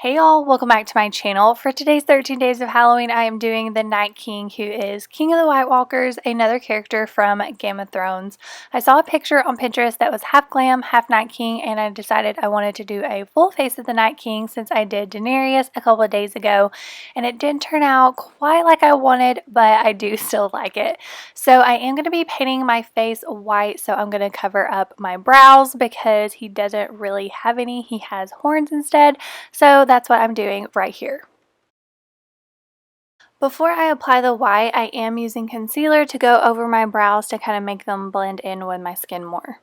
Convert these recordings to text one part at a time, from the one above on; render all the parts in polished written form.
Hey y'all, welcome back to my channel. For today's 13 Days of Halloween, I am doing the Night King, who is King of the White Walkers, another character from Game of Thrones. I saw a picture on Pinterest that was half glam, half Night King, and I decided I wanted to do a full face of the Night King since I did Daenerys a couple of days ago, and it didn't turn out quite like I wanted, but I do still like it. So I am going to be painting my face white, so I'm going to cover up my brows because he doesn't really have any. He has horns instead. So that's what I'm doing right here. Before I apply the white, I am using concealer to go over my brows to kind of make them blend in with my skin more.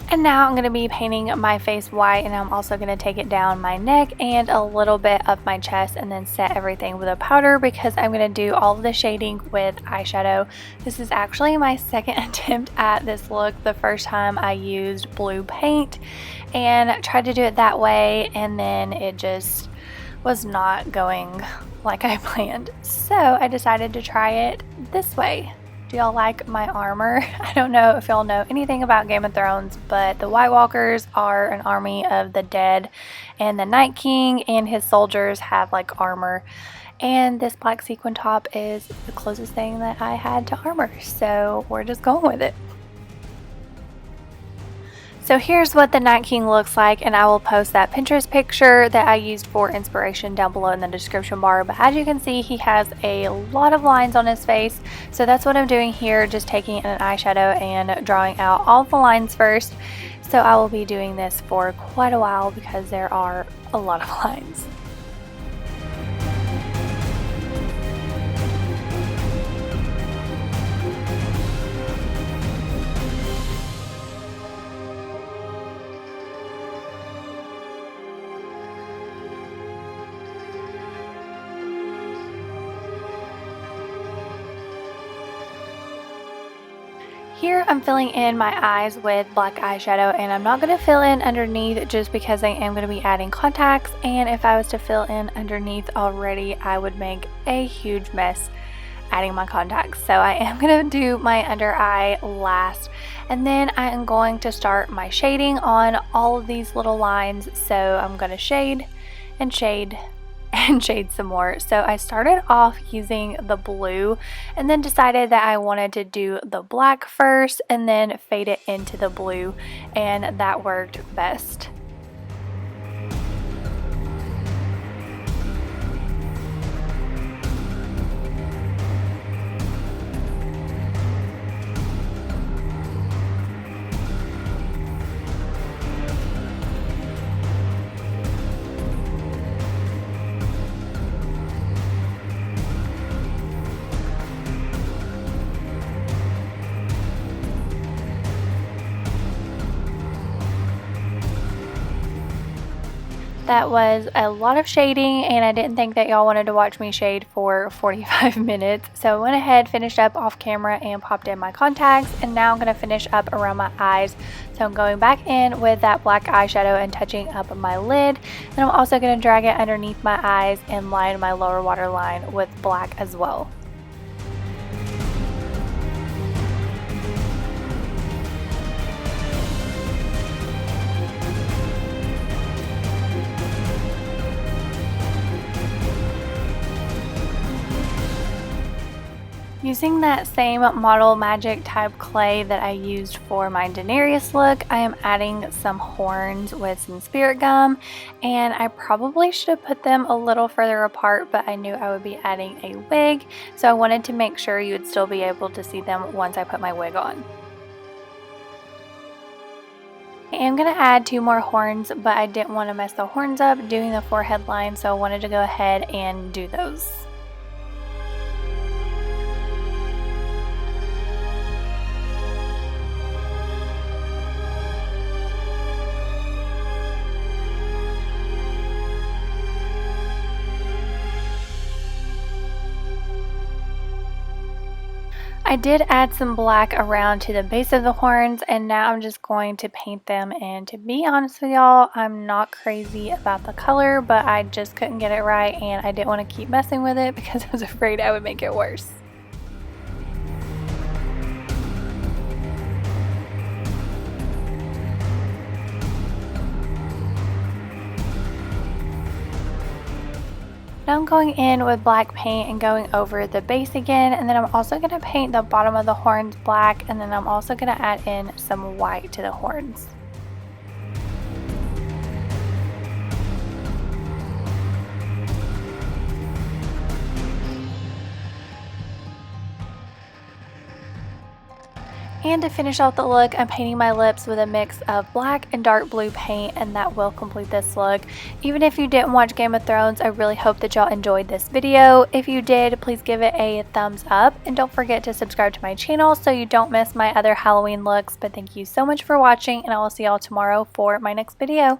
And now I'm going to be painting my face white, and I'm also going to take it down my neck and a little bit of my chest and then set everything with a powder because I'm going to do all of the shading with eyeshadow. This is actually my second attempt at this look. The first time I used blue paint and tried to do it that way, and then it just was not going like I planned. So I decided to try it this way. Do y'all like my armor? I don't know if y'all know anything about Game of Thrones, but the White Walkers are an army of the dead, and the Night King and his soldiers have like armor, and this black sequin top is the closest thing that I had to armor, so we're just going with it. So here's what the Night King looks like, and I will post that Pinterest picture that I used for inspiration down below in the description bar. But as you can see, he has a lot of lines on his face, so that's what I'm doing here, just taking an eyeshadow and drawing out all the lines first. So I will be doing this for quite a while because there are a lot of lines. Here I'm filling in my eyes with black eyeshadow, and I'm not going to fill in underneath just because I am going to be adding contacts, and if I was to fill in underneath already I would make a huge mess adding my contacts. So I am going to do my under eye last, and then I am going to start my shading on all of these little lines. So I'm going to shade and shade and shade some more. So I started off using the blue and then decided that I wanted to do the black first and then fade it into the blue, and that worked best. That was a lot of shading, and I didn't think that y'all wanted to watch me shade for 45 minutes. So I went ahead, finished up off camera, and popped in my contacts. And now I'm going to finish up around my eyes. So I'm going back in with that black eyeshadow and touching up my lid. Then I'm also going to drag it underneath my eyes and line my lower waterline with black as well. Using that same Model Magic type clay that I used for my Daenerys look, I am adding some horns with some spirit gum, and I probably should have put them a little further apart, but I knew I would be adding a wig, so I wanted to make sure you would still be able to see them once I put my wig on. I am going to add 2 more horns, but I didn't want to mess the horns up doing the forehead line, so I wanted to go ahead and do those. I did add some black around to the base of the horns, and now I'm just going to paint them. And to be honest with y'all, I'm not crazy about the color, but I just couldn't get it right, and I didn't want to keep messing with it because I was afraid I would make it worse. Now I'm going in with black paint and going over the base again, and then I'm also going to paint the bottom of the horns black, and then I'm also going to add in some white to the horns. And to finish off the look, I'm painting my lips with a mix of black and dark blue paint, and that will complete this look. Even if you didn't watch Game of Thrones, I really hope that y'all enjoyed this video. If you did, please give it a thumbs up, and don't forget to subscribe to my channel so you don't miss my other Halloween looks. But thank you so much for watching, and I will see y'all tomorrow for my next video.